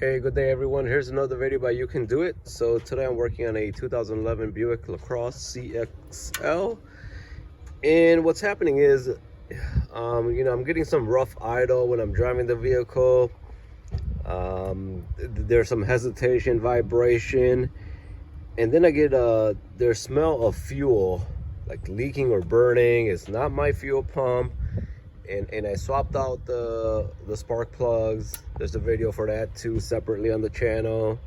Okay, good day everyone. Here's another video by You Can Do It. So today I'm working on a 2011 Buick LaCrosse CXL. And what's happening is, I'm getting some rough idle when I'm driving the vehicle. There's some hesitation, vibration, and then I get their smell of fuel, like leaking or burning. It's not my fuel pump. And I swapped out the spark plugs. There's a video for that too, separately on the channel.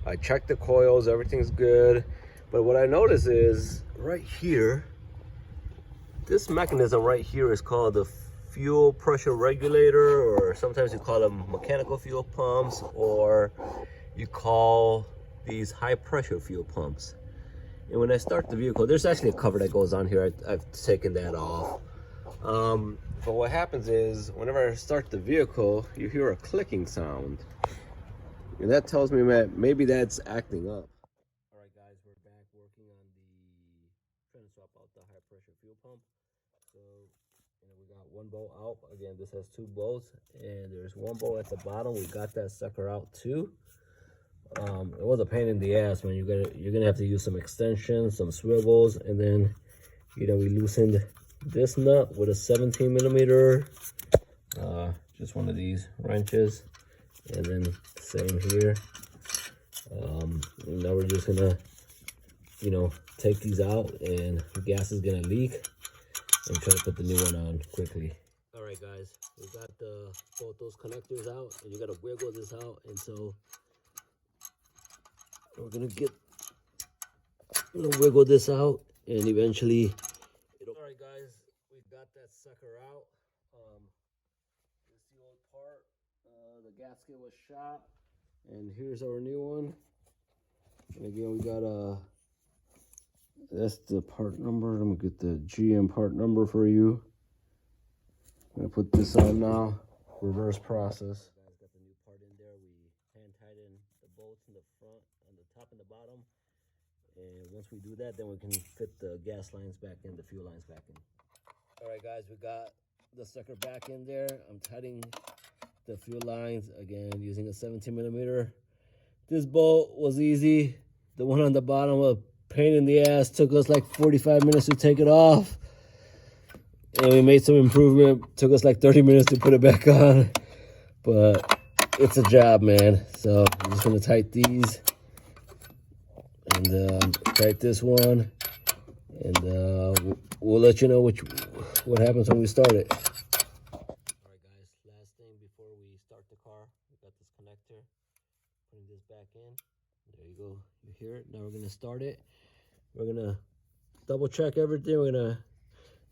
I checked the coils, everything's good. But what I notice is right here, this mechanism right here is called the fuel pressure regulator, or sometimes you call them mechanical fuel pumps, or you call these high pressure fuel pumps. And when I start the vehicle, there's actually a cover that goes on here. I've taken that off. But what happens is, whenever I start the vehicle, you hear a clicking sound. And that tells me that maybe that's acting up. All right, guys, we're back working on trying to swap out the high pressure fuel pump. So, we got one bolt out. Again, this has two bolts, and there's one bolt at the bottom. We got that sucker out too. It was a pain in the ass, man. You're gonna have to use some extensions, some swivels, and then, we loosened this nut with a 17 millimeter, just one of these wrenches, and then same here. Now we're just gonna, take these out, and the gas is gonna leak, and try to put the new one on quickly. All right, guys, we got both those connectors out, and you gotta wiggle this out, and so we're gonna wiggle this out, and eventually. All right, guys, we got that sucker out. This is the old part. The gasket was shot, and here's our new one. And again, we got that's the part number. I'm gonna get the GM part number for you. I'm gonna put this on now. Reverse process. Guys, got the new part in there. We hand tighten the bolts in the front, on the top and the bottom. And once we do that, then we can fit the gas lines back in, the fuel lines back in. All right, guys, we got the sucker back in there. I'm tightening the fuel lines, again, using a 17 millimeter. This bolt was easy. The one on the bottom, a pain in the ass. Took us like 45 minutes to take it off. And we made some improvement. Took us like 30 minutes to put it back on. But it's a job, man. So I'm just gonna tighten these. And tight this one, and we'll let you know what happens when we start it. All right, guys, last thing before we start the car, we got this connector. Putting this back in. There you go. You hear it. Now we're gonna start it. We're gonna double check everything. We're gonna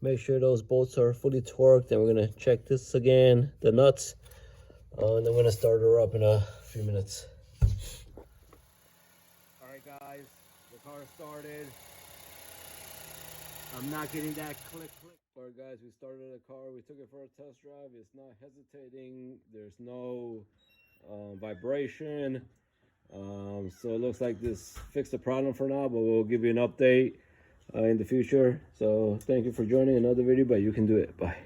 make sure those bolts are fully torqued. Then we're gonna check this again, the nuts, and then we're gonna start her up in a few minutes. Guys, the car started. I'm not getting that click. All right, guys, we started the car. We took it for a test drive. It's not hesitating. There's no vibration. So it looks like this fixed the problem for now, but we'll give you an update in the future. So thank you for joining another video, but You Can Do It. Bye.